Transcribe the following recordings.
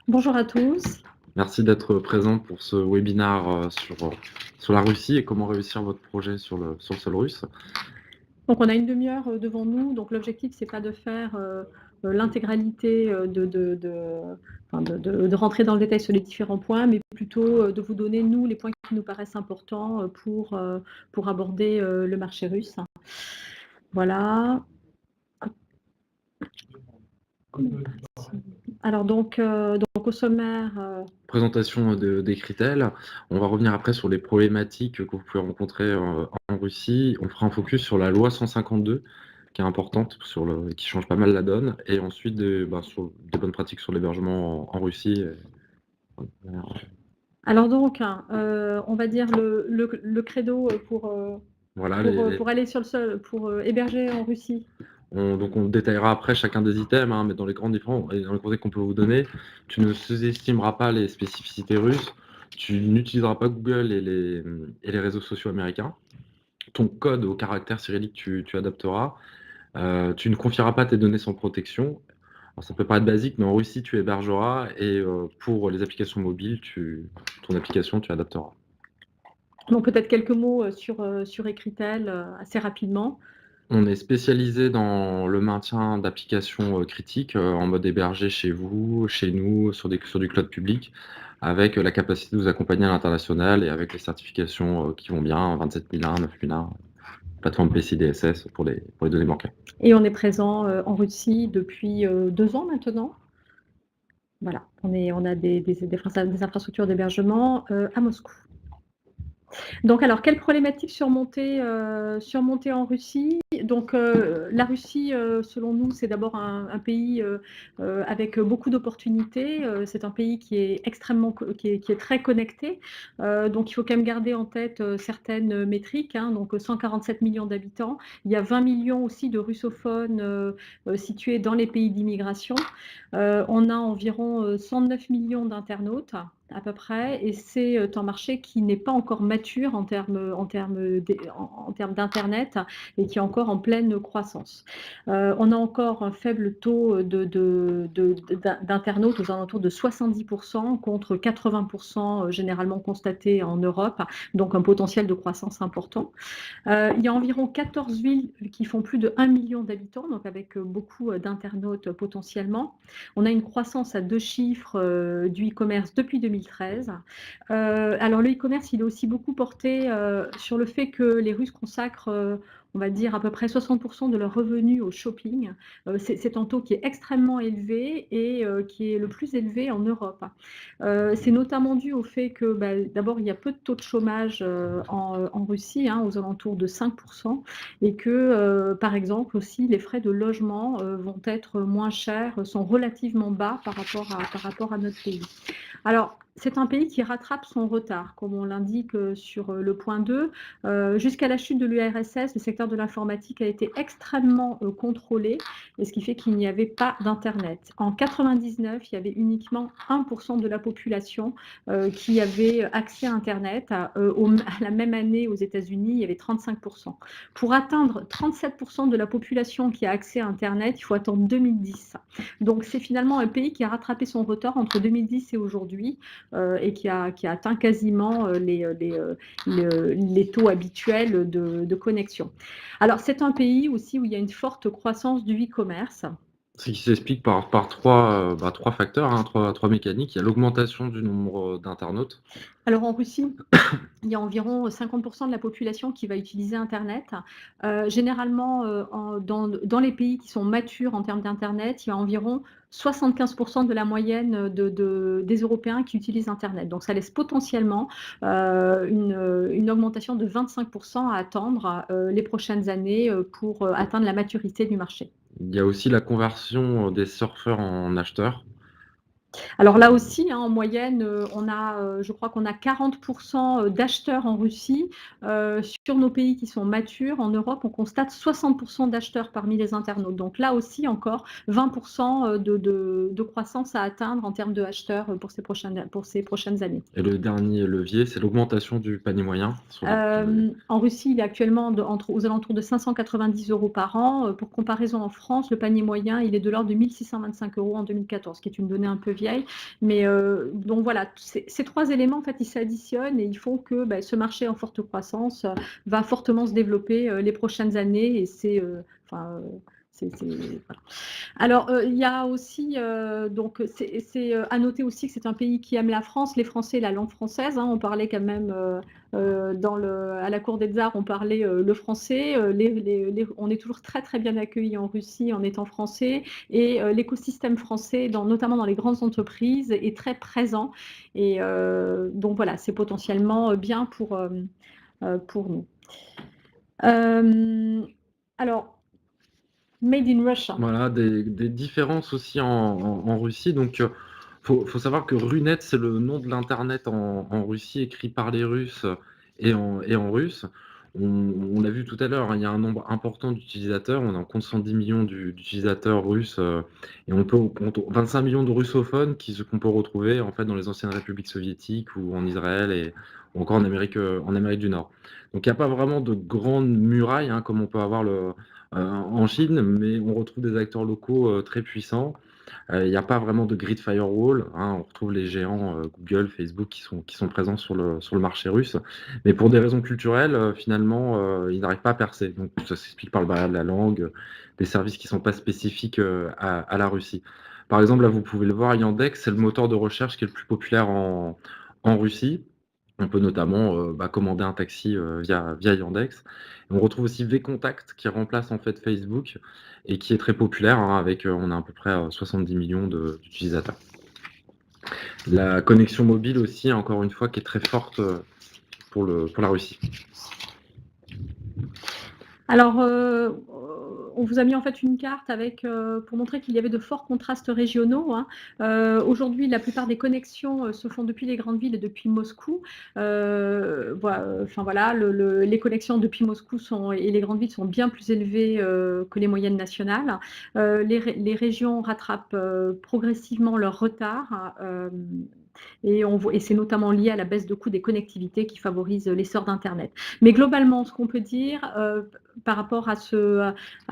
Bonjour à tous. Merci d'être présent pour ce webinaire sur la Russie et comment réussir votre projet sur le sol russe. Donc on a une demi-heure devant nous. Donc l'objectif, c'est pas de faire l'intégralité de rentrer dans le détail sur les différents points, mais plutôt de vous donner, nous, les points qui nous paraissent importants pour aborder le marché russe. Voilà. Alors donc au sommaire... Présentation d'Ecritel. On va revenir après sur les problématiques que vous pouvez rencontrer en Russie. On fera un focus sur la loi 152, qui est importante, qui change pas mal la donne. Et ensuite, sur des bonnes pratiques sur l'hébergement en Russie. Alors donc, on va dire le credo Voilà, pour aller sur le sol, pour héberger en Russie. Donc on détaillera après chacun des items, mais dans les grands différents et dans les conseils qu'on peut vous donner, tu ne sous-estimeras pas les spécificités russes, tu n'utiliseras pas Google et les réseaux sociaux américains. Ton code au caractère cyrillique, tu adapteras. Tu ne confieras pas tes données sans protection. Alors, ça peut paraître basique, mais en Russie, tu hébergeras et pour les applications mobiles, ton application, tu adapteras. Donc peut-être quelques mots sur Ecritel assez rapidement. On est spécialisé dans le maintien d'applications critiques en mode hébergé chez vous, chez nous, sur du cloud public, avec la capacité de vous accompagner à l'international et avec les certifications qui vont bien, 27001, 9001, plateforme PCI-DSS pour les données bancaires. Et on est présent en Russie depuis 2 ans maintenant. Voilà, on a des infrastructures d'hébergement à Moscou. Donc alors, quelle problématique surmonter en Russie? Donc la Russie, selon nous, c'est d'abord un pays avec beaucoup d'opportunités. C'est un pays qui est qui est très connecté. Donc il faut quand même garder en tête certaines métriques. Donc 147 millions d'habitants. Il y a 20 millions aussi de russophones situés dans les pays d'immigration. On a environ 109 millions d'internautes à peu près, et c'est un marché qui n'est pas encore mature en termes d'Internet et qui est encore en pleine croissance. On a encore un faible taux d'internautes aux alentours de 70% contre 80% généralement constaté en Europe, donc un potentiel de croissance important. Il y a environ 14 villes qui font plus de 1 million d'habitants, donc avec beaucoup d'internautes potentiellement. On a une croissance à 2 chiffres du e-commerce depuis 2013. Alors le e-commerce, il est aussi beaucoup porté sur le fait que les Russes consacrent on va dire à peu près 60% de leurs revenus au shopping. C'est un taux qui est extrêmement élevé et qui est le plus élevé en Europe. C'est notamment dû au fait que d'abord il y a peu de taux de chômage en Russie, aux alentours de 5%, et que par exemple aussi les frais de logement vont être moins chers, sont relativement bas par rapport à notre pays. Alors, c'est un pays qui rattrape son retard, comme on l'indique sur le point 2. Jusqu'à la chute de l'URSS, le secteur de l'informatique a été extrêmement contrôlé, et ce qui fait qu'il n'y avait pas d'Internet. En 1999, il y avait uniquement 1% de la population qui avait accès à Internet. À la même année, aux États-Unis, il y avait 35%. Pour atteindre 37% de la population qui a accès à Internet, il faut attendre 2010. Donc, c'est finalement un pays qui a rattrapé son retard entre 2010 et aujourd'hui, et qui a atteint quasiment les taux habituels de connexion. Alors, c'est un pays aussi où il y a une forte croissance du e-commerce. Ce qui s'explique par trois facteurs, trois mécaniques. Il y a l'augmentation du nombre d'internautes. Alors en Russie, il y a environ 50% de la population qui va utiliser Internet. Généralement, dans les pays qui sont matures en termes d'Internet, il y a environ 75% de la moyenne des Européens qui utilisent Internet. Donc ça laisse potentiellement une augmentation de 25% à attendre les prochaines années pour atteindre la maturité du marché. Il y a aussi la conversion des surfeurs en acheteurs. Alors là aussi, en moyenne, je crois qu'on a 40% d'acheteurs en Russie. Sur nos pays qui sont matures, en Europe, on constate 60% d'acheteurs parmi les internautes. Donc là aussi, encore 20% de croissance à atteindre en termes de acheteurs pour ces prochaines années. Et le dernier levier, c'est l'augmentation du panier moyen. En Russie, il est actuellement aux alentours de 590 € par an. Pour comparaison, en France, le panier moyen, il est de l'ordre de 1 625 € en 2014, qui est une donnée un peu vieille. Mais donc voilà, ces 3 éléments, en fait, ils s'additionnent et ils font que ce marché en forte croissance va fortement se développer les prochaines années. Et voilà. Alors, il y a aussi, donc, c'est à noter aussi que c'est un pays qui aime la France, les Français, la langue française. On parlait quand même à la cour des tsars, on parlait le français. On est toujours très très bien accueillis en Russie en étant français. Et l'écosystème français, notamment dans les grandes entreprises, est très présent. Et donc voilà, c'est potentiellement bien pour nous. Alors, Made in Russia. Voilà, des différences aussi en Russie. Donc, faut savoir que Runet, c'est le nom de l'internet en Russie, écrit par les Russes et en russe. On l'a vu tout à l'heure, hein, il y a un nombre important d'utilisateurs. On compte 110 millions d'utilisateurs russes, et on compte 25 millions de russophones qu'on peut retrouver en fait dans les anciennes républiques soviétiques ou en Israël ou encore en Amérique du Nord. Donc il n'y a pas vraiment de grande muraille, hein, comme on peut avoir en Chine, mais on retrouve des acteurs locaux très puissants. Il n'y a pas vraiment de grid firewall, hein. On retrouve les géants Google, Facebook qui sont présents sur le marché russe. Mais pour des raisons culturelles, finalement, ils n'arrivent pas à percer. Donc ça s'explique par le barrière de la langue, des services qui ne sont pas spécifiques à la Russie. Par exemple, là, vous pouvez le voir, Yandex, c'est le moteur de recherche qui est le plus populaire en Russie. On peut notamment commander un taxi via Yandex. On retrouve aussi Vcontact qui remplace en fait Facebook et qui est très populaire, hein, avec on a à peu près 70 millions d'utilisateurs. La connexion mobile aussi, encore une fois, qui est très forte pour la Russie. Alors, on vous a mis en fait une carte pour montrer qu'il y avait de forts contrastes régionaux. Aujourd'hui, la plupart des connexions se font depuis les grandes villes et depuis Moscou. Voilà, les connexions depuis Moscou et les grandes villes sont bien plus élevées que les moyennes nationales. Les régions rattrapent progressivement leur retard. Et c'est notamment lié à la baisse de coût des connectivités qui favorise l'essor d'Internet. Mais globalement, ce qu'on peut dire par rapport à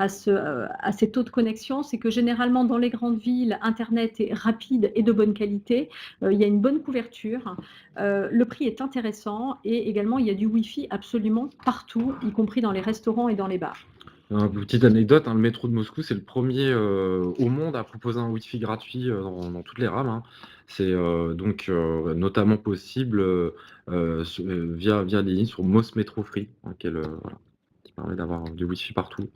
ces taux de connexion, c'est que généralement dans les grandes villes, Internet est rapide et de bonne qualité. Il y a une bonne couverture. Le prix est intéressant et également il y a du Wi-Fi absolument partout, y compris dans les restaurants et dans les bars. Petite anecdote, hein, le métro de Moscou, c'est le premier au monde à proposer un Wi-Fi gratuit dans toutes les rames, hein. C'est donc notamment possible via les lignes sur Mos Metro Free, hein, qui permet d'avoir du Wi-Fi partout.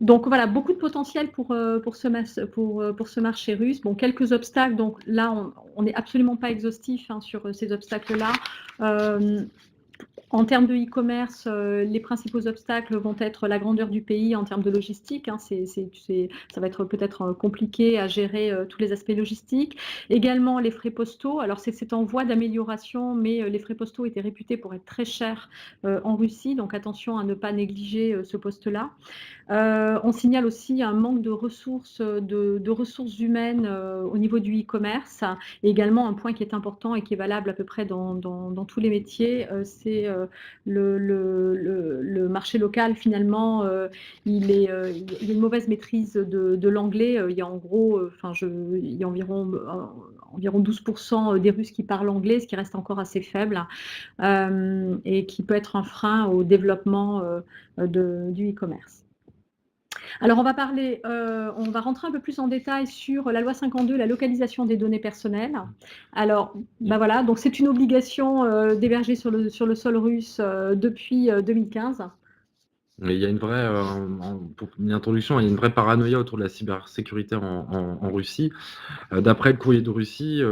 Donc voilà, beaucoup de potentiel pour ce marché russe. Bon, quelques obstacles. Donc là, on n'est absolument pas exhaustif sur ces obstacles-là. En termes de e-commerce, les principaux obstacles vont être la grandeur du pays en termes de logistique. Ça va être peut-être compliqué à gérer tous les aspects logistiques. Également, les frais postaux. Alors, c'est en voie d'amélioration, mais les frais postaux étaient réputés pour être très chers en Russie. Donc, attention à ne pas négliger ce poste-là. On signale aussi un manque de ressources humaines au niveau du e-commerce. Et également, un point qui est important et qui est valable à peu près dans tous les métiers, c'est le marché local. Finalement, il y a une mauvaise maîtrise de l'anglais. Il y a il y a environ 12% des Russes qui parlent anglais, ce qui reste encore assez faible et qui peut être un frein au développement du e-commerce. Alors, on va rentrer un peu plus en détail sur la loi 52, la localisation des données personnelles. Alors, voilà, donc c'est une obligation d'héberger sur le sol russe depuis 2015. Mais il y a une vraie, pour une introduction, il y a une vraie paranoïa autour de la cybersécurité en Russie. D'après le Courrier de Russie,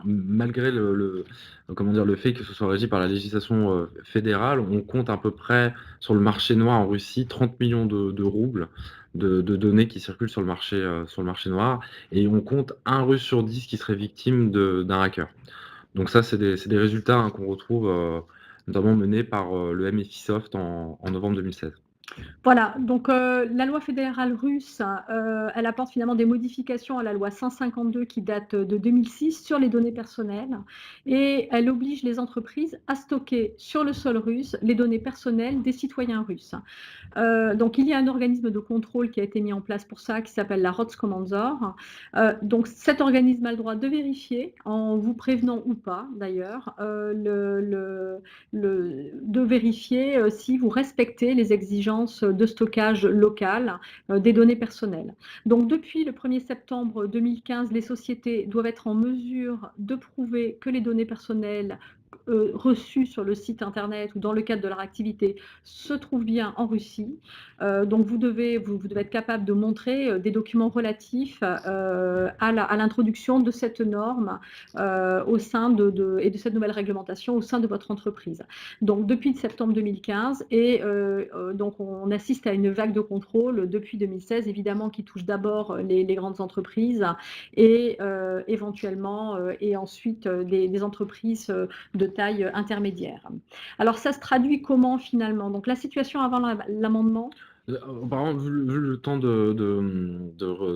malgré le fait que ce soit régi par la législation fédérale, on compte à peu près sur le marché noir en Russie 30 millions de roubles de données qui circulent sur le marché noir, et on compte un Russe sur 10 qui serait victime d'un hacker. Donc ça, c'est des résultats, hein, qu'on retrouve notamment menés par le MFI Soft en novembre 2016. Voilà, donc la loi fédérale russe, elle apporte finalement des modifications à la loi 152 qui date de 2006 sur les données personnelles et elle oblige les entreprises à stocker sur le sol russe les données personnelles des citoyens russes. Donc il y a un organisme de contrôle qui a été mis en place pour ça, qui s'appelle la Rotskomnadzor. Donc cet organisme a le droit de vérifier, en vous prévenant ou pas d'ailleurs, de vérifier si vous respectez les exigences de stockage local des données personnelles. Donc depuis le 1er septembre 2015, les sociétés doivent être en mesure de prouver que les données personnelles reçues sur le site internet ou dans le cadre de leur activité se trouvent bien en Russie. Donc vous devez être capable de montrer des documents relatifs à l'introduction de cette norme au sein et de cette nouvelle réglementation au sein de votre entreprise. Donc depuis septembre 2015 et donc on assiste à une vague de contrôle depuis 2016, évidemment qui touche d'abord les grandes entreprises et éventuellement et ensuite des entreprises de taille intermédiaire. Alors ça se traduit comment finalement? Donc la situation avant l'amendement. Par exemple, vu le temps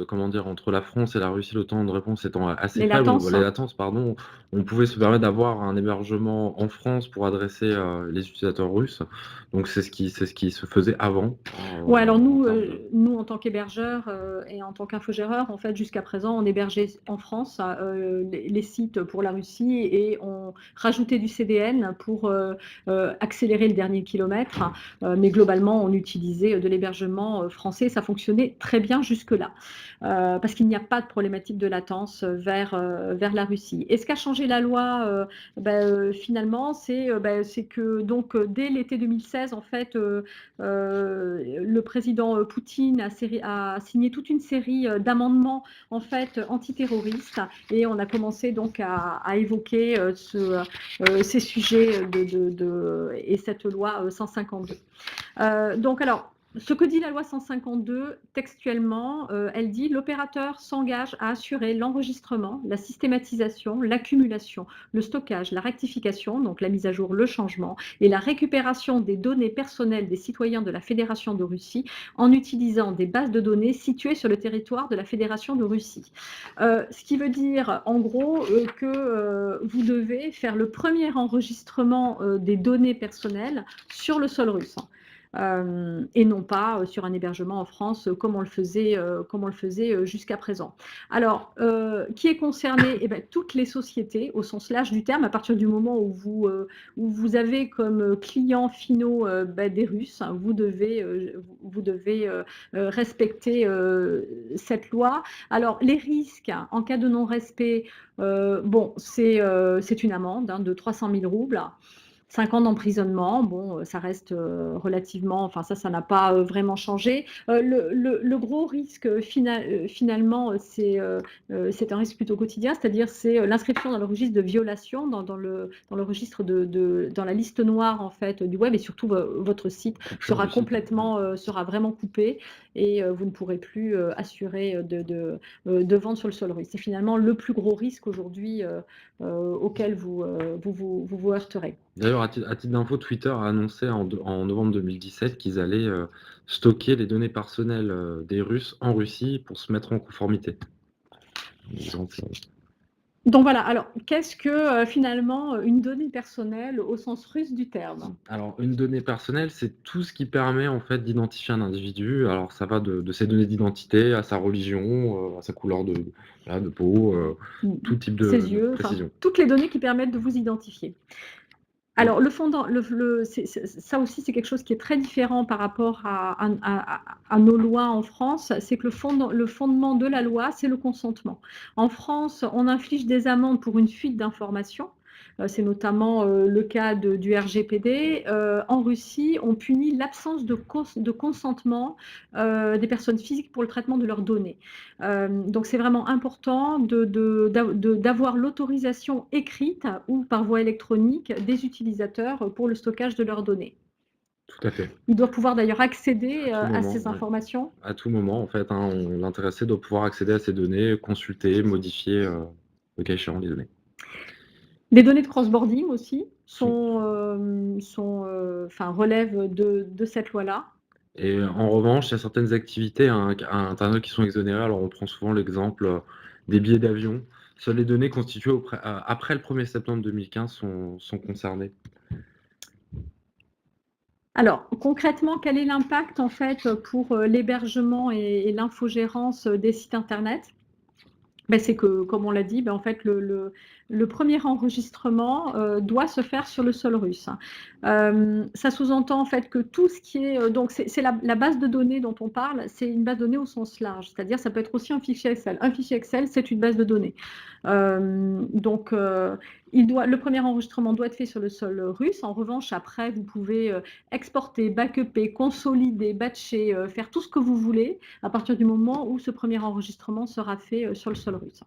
comment dire, entre la France et la Russie, le temps de réponse étant assez Les faible, latences. les latences, pardon, on pouvait se permettre d'avoir un hébergement en France pour adresser les utilisateurs russes. Donc c'est ce qui se faisait avant. Ouais, alors En nous, termes de... nous en tant qu'hébergeurs et en tant qu'infogéreurs, en fait, jusqu'à présent, on hébergeait en France les sites pour la Russie et on rajoutait du CDN pour accélérer le dernier kilomètre. Mais globalement, on utilisait de l'hébergement français. Ça fonctionnait très bien jusque-là. Parce qu'il n'y a pas de problématique de latence vers la Russie. Et ce qu'a changé la loi, finalement, c'est que donc dès l'été 2016, en fait, le président Poutine a signé toute une série d'amendements en fait antiterroristes et on a commencé donc à évoquer ces sujets et cette loi 152. Donc alors, ce que dit la loi 152 textuellement, elle dit l'opérateur s'engage à assurer l'enregistrement, la systématisation, l'accumulation, le stockage, la rectification, donc la mise à jour, le changement, et la récupération des données personnelles des citoyens de la Fédération de Russie en utilisant des bases de données situées sur le territoire de la Fédération de Russie. Ce qui veut dire en gros que vous devez faire le premier enregistrement des données personnelles sur le sol russe. Et non pas sur un hébergement en France comme on le faisait jusqu'à présent. Alors, qui est concerné? Eh bien, toutes les sociétés au sens large du terme, à partir du moment où vous avez comme clients finaux des Russes, hein, vous devez respecter cette loi. Alors, les risques en cas de non-respect, bon, c'est une amende de 300 000 roubles. 5 ans d'emprisonnement, bon, ça reste relativement, enfin ça n'a pas vraiment changé. Le gros risque finalement, c'est un risque plutôt quotidien, c'est-à-dire c'est l'inscription dans le registre de violation, dans le registre dans la liste noire en fait du web et surtout votre site sera complètement, sera vraiment coupé et vous ne pourrez plus assurer de vente sur le sol russe. C'est finalement le plus gros risque aujourd'hui auquel vous heurterez. D'ailleurs, à titre d'info, Twitter a annoncé en novembre 2017 qu'ils allaient stocker les données personnelles des Russes en Russie pour se mettre en conformité. Donc voilà, alors qu'est-ce que finalement une donnée personnelle au sens russe du terme? Alors, une donnée personnelle, c'est tout ce qui permet en fait d'identifier un individu. Alors, ça va de ses données d'identité à sa religion, à sa couleur de peau, tout type de Ses yeux, enfin précision. toutes les données qui permettent de vous identifier. Alors, ça aussi, c'est quelque chose qui est très différent par rapport à nos lois en France. C'est que le fondement de la loi, c'est le consentement. En France, on inflige des amendes pour une fuite d'informations. C'est notamment le cas du RGPD. En Russie, on punit l'absence de consentement des personnes physiques pour le traitement de leurs données. Donc c'est vraiment important d'avoir l'autorisation écrite ou par voie électronique des utilisateurs pour le stockage de leurs données. Tout à fait. Ils doivent pouvoir d'ailleurs accéder à ces Ouais. informations. À tout moment, en fait, hein, l'intéressé doit pouvoir accéder à ces données, consulter, modifier, le cas échéant, les données. Les données de cross-boarding aussi Sont relèvent de cette loi-là. Et en revanche, il y a certaines activités à Internet qui sont exonérées. Alors, on prend souvent l'exemple des billets d'avion. Seules les données constituées après le 1er septembre 2015 sont concernées. Alors, concrètement, quel est l'impact en fait pour l'hébergement et l'infogérance des sites internet? Ben, c'est que, comme on l'a dit, ben, en fait, le premier enregistrement doit se faire sur le sol russe. Ça sous-entend en fait que tout ce qui est donc c'est la base de données dont on parle, c'est une base de données au sens large, c'est-à-dire ça peut être aussi un fichier Excel. Un fichier Excel, c'est une base de données. Donc le premier enregistrement doit être fait sur le sol russe. En revanche, après, vous pouvez exporter, backuper, consolider, batcher, faire tout ce que vous voulez à partir du moment où ce premier enregistrement sera fait sur le sol russe.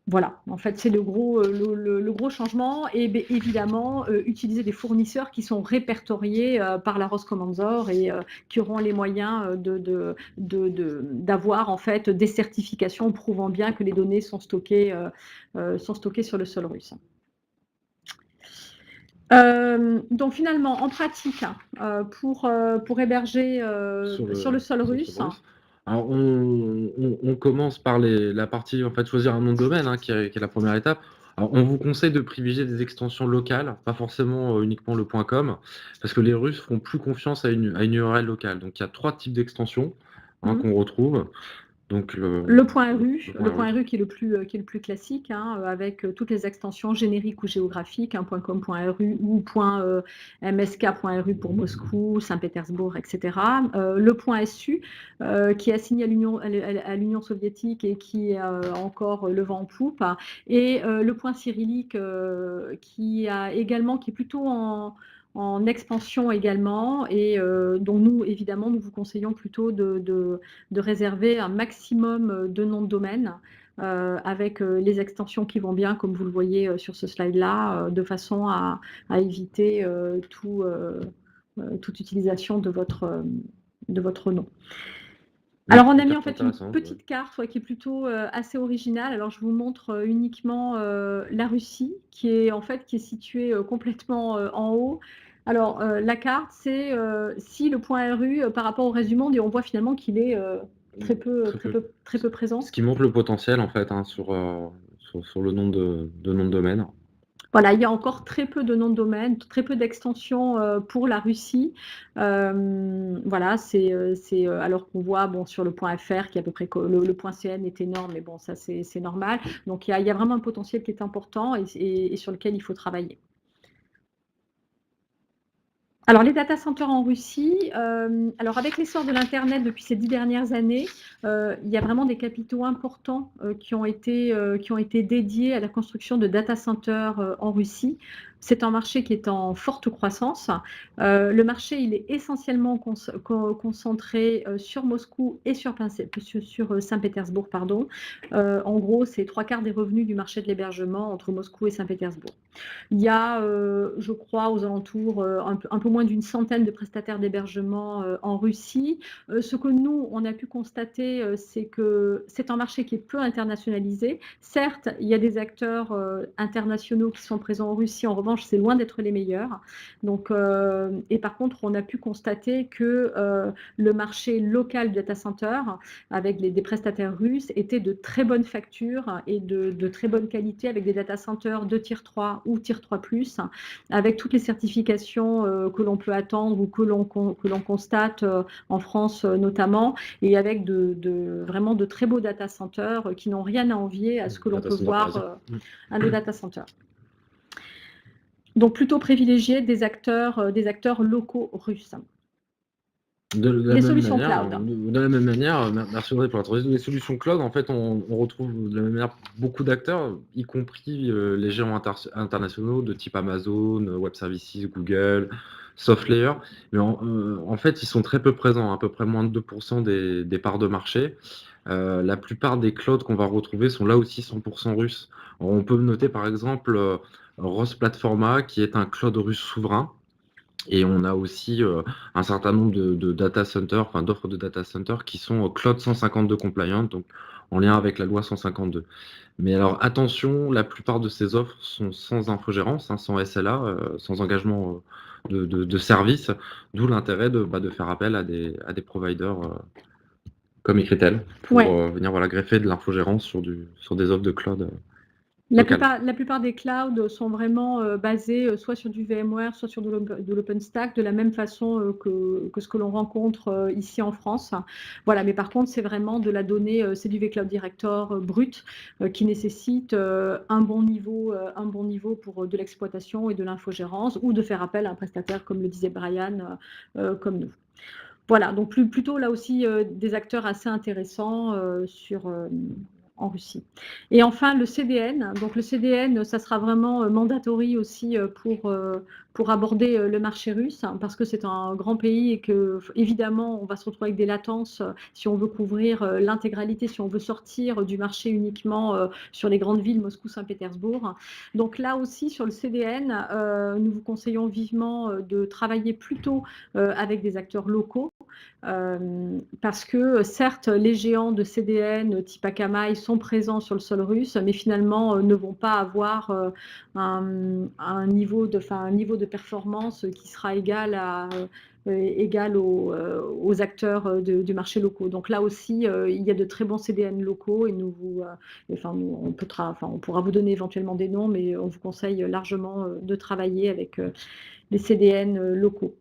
Voilà, en fait, c'est le gros changement. Et bien, évidemment, utiliser des fournisseurs qui sont répertoriés par la Roskomnadzor et qui auront les moyens d'avoir en fait des certifications prouvant bien que les données sont stockées sur le sol russe. Donc finalement, en pratique, pour héberger sur le sol russe. Alors, on commence par la partie, en fait, choisir un nom de domaine, hein, qui est la première étape. Alors, on vous conseille de privilégier des extensions locales, pas forcément uniquement le .com, parce que les Russes feront plus confiance à une URL locale. Donc, il y a 3 types d'extensions qu'on retrouve. Donc, le point .ru qui est le plus classique, hein, avec toutes les extensions génériques ou géographiques, hein, .com.ru ou .msk.ru pour Moscou, Saint-Pétersbourg, etc. Le .su qui est assigné à l'Union soviétique et qui est encore le vent en poupe, et le .cyrillique qui est plutôt en expansion également, et donc nous, évidemment, nous vous conseillons plutôt de réserver un maximum de noms de domaine avec les extensions qui vont bien, comme vous le voyez sur ce slide-là, de façon à éviter toute utilisation de votre nom. Alors, on a mis en fait une petite carte qui est plutôt assez originale. Alors, je vous montre uniquement la Russie, qui est située complètement en haut. Alors, la carte, c'est si le point .ru par rapport au reste du monde, et on voit finalement qu'il est très peu présent. Ce qui montre le potentiel, en fait, hein, sur le nom de nom de domaine. Voilà, il y a encore très peu de noms de domaine, très peu d'extensions pour la Russie. Voilà, c'est alors qu'on voit sur le .fr qui est à peu près le .cn est énorme, mais bon, ça c'est normal. Donc il y a vraiment un potentiel qui est important et sur lequel il faut travailler. Alors, les data centers en Russie, alors avec l'essor de l'Internet depuis ces 10 dernières années, il y a vraiment des capitaux importants qui ont été dédiés à la construction de data centers en Russie. C'est un marché qui est en forte croissance. Le marché, il est essentiellement concentré sur Moscou et sur Saint-Pétersbourg, pardon. En gros, c'est 3/4 des revenus du marché de l'hébergement entre Moscou et Saint-Pétersbourg. Il y a, je crois, aux alentours un peu moins d'une centaine de prestataires d'hébergement en Russie. Ce que nous, on a pu constater, c'est que c'est un marché qui est peu internationalisé. Certes, il y a des acteurs internationaux qui sont présents en Russie. En revanche, c'est loin d'être les meilleurs. Donc, et par contre, on a pu constater que le marché local du data center, avec des prestataires russes, était de très bonne facture et de très bonne qualité, avec des data centers de tier 3 ou tier 3+, avec toutes les certifications que l'on peut attendre ou que l'on constate en France notamment, et avec vraiment de très beaux data centers qui n'ont rien à envier à ce que l'on peut voir à nos data centers. Donc plutôt privilégier des acteurs locaux russes. De la même manière, merci Audrey pour la transition. Les solutions cloud, en fait, on retrouve de la même manière beaucoup d'acteurs, y compris les géants internationaux de type Amazon, Web Services, Google, SoftLayer. Mais en fait, ils sont très peu présents, à peu près moins de 2% des parts de marché. La plupart des clouds qu'on va retrouver sont là aussi 100% russes. Alors, on peut noter par exemple Rosplatforma, qui est un cloud russe souverain. Et on a aussi un certain nombre de data centers, enfin d'offres de data centers qui sont Cloud 152 compliant, donc en lien avec la loi 152. Mais alors attention, la plupart de ces offres sont sans infogérance, hein, sans SLA, sans engagement de services, d'où l'intérêt de faire appel à des providers, comme Écritel pour, Ouais. venir, voilà, greffer de l'infogérance sur des offres de cloud, La locales. plupart des clouds sont vraiment basés soit sur du VMware, soit sur de l'OpenStack, de la même façon que ce que l'on rencontre ici en France. Voilà, mais par contre, c'est vraiment de la donnée, c'est du vCloud Director brut qui nécessite un bon niveau pour de l'exploitation et de l'infogérance, ou de faire appel à un prestataire, comme le disait Brian, comme nous. Voilà, donc plutôt là aussi des acteurs assez intéressants en Russie. Et enfin, le CDN. Donc le CDN, ça sera vraiment mandatory aussi pour aborder le marché russe, hein, parce que c'est un grand pays et que, évidemment, on va se retrouver avec des latences si on veut couvrir l'intégralité, si on veut sortir du marché uniquement sur les grandes villes, Moscou, Saint-Pétersbourg. Donc là aussi, sur le CDN, nous vous conseillons vivement de travailler plutôt avec des acteurs locaux. Parce que certes, les géants de CDN type Akamai sont présents sur le sol russe, mais finalement ne vont pas avoir un niveau de performance qui sera égal aux acteurs du marché locaux. Donc là aussi, il y a de très bons CDN locaux et on pourra vous donner éventuellement des noms, mais on vous conseille largement de travailler avec les CDN locaux.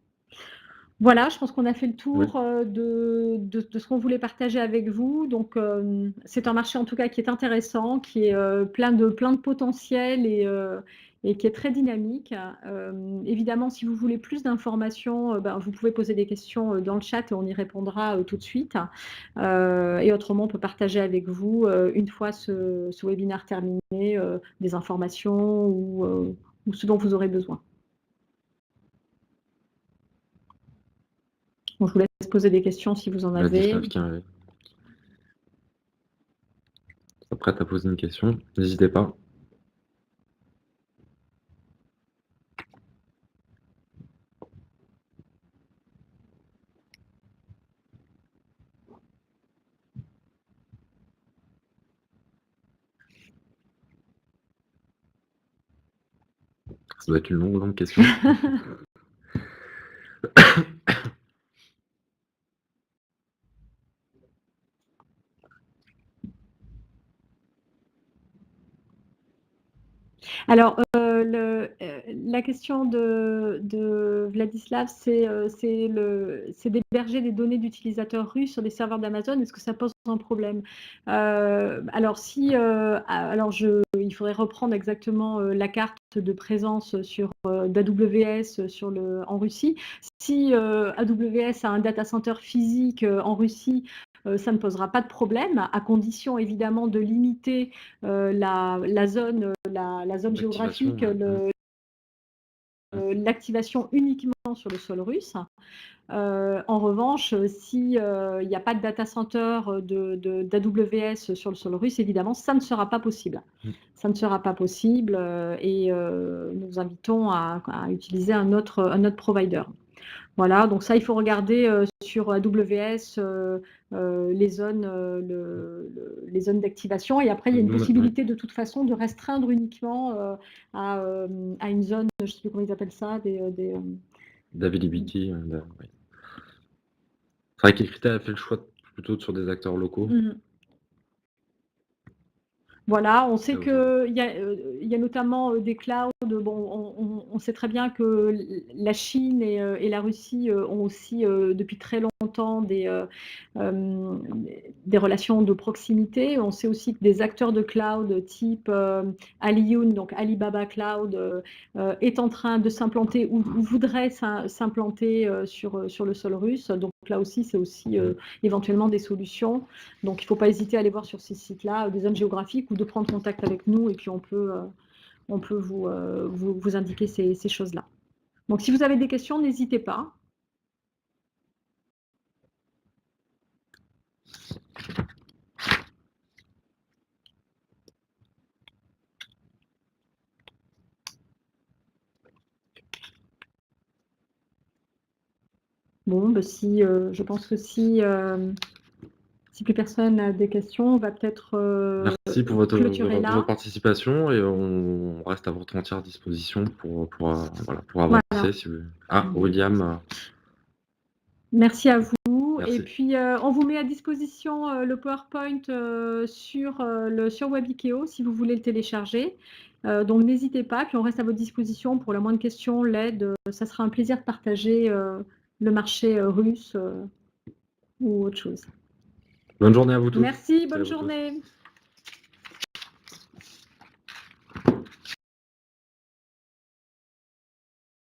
Voilà, je pense qu'on a fait le Oui. tour de ce qu'on voulait partager avec vous. Donc, c'est un marché en tout cas qui est intéressant, qui est plein de potentiel et qui est très dynamique. Évidemment, si vous voulez plus d'informations, vous pouvez poser des questions dans le chat et on y répondra tout de suite. Et autrement, on peut partager avec vous, une fois ce webinaire terminé, des informations ou ce dont vous aurez besoin. Bon, je vous laisse poser des questions si vous en avez. Vladislav qui est prête à poser une question, n'hésitez pas. Ça doit être une longue question. Alors, la question de Vladislav, c'est d'héberger des données d'utilisateurs russes sur des serveurs d'Amazon. Est-ce que ça pose un problème? Alors, il faudrait reprendre exactement la carte de présence d'AWS en Russie. Si AWS a un data center physique en Russie, ça ne posera pas de problème, à condition évidemment de limiter la zone géographique, l'activation uniquement sur le sol russe. En revanche, s'il n'y a pas de data center d'AWS sur le sol russe, évidemment, ça ne sera pas possible. Ça ne sera pas possible et nous invitons à utiliser un autre provider. Voilà, donc ça, il faut regarder sur AWS les zones d'activation. Et après, il y a une possibilité de toute façon de restreindre uniquement à une zone, je ne sais plus comment ils appellent ça, d'availability. Oui. C'est vrai qu'Écritel a fait le choix plutôt sur des acteurs locaux. Voilà, on sait qu'il y a notamment des clouds. Bon, on sait très bien que la Chine et la Russie ont aussi depuis très longtemps des relations de proximité. On sait aussi que des acteurs de cloud type Aliyun, donc Alibaba Cloud, est en train de s'implanter ou voudrait s'implanter sur le sol russe. Donc là aussi, c'est aussi éventuellement des solutions. Donc il ne faut pas hésiter à aller voir sur ces sites-là des zones géographiques ou de prendre contact avec nous et puis on peut vous indiquer ces choses-là. Donc si vous avez des questions, n'hésitez pas. Bon, je pense que si Si plus personne n'a des questions, on va peut-être Merci pour votre clôturer là. participation et on reste à votre entière disposition pour voilà, pour Voilà. avancer si vous William, Merci à vous. merci. Et puis, on vous met à disposition le PowerPoint sur Webikeo si vous voulez le télécharger. Donc, n'hésitez pas. Puis, on reste à votre disposition pour la moindre question, l'aide. Ça sera un plaisir de partager le marché russe ou autre chose. Bonne journée à vous tous. Merci, Salut bonne à vous tous. journée.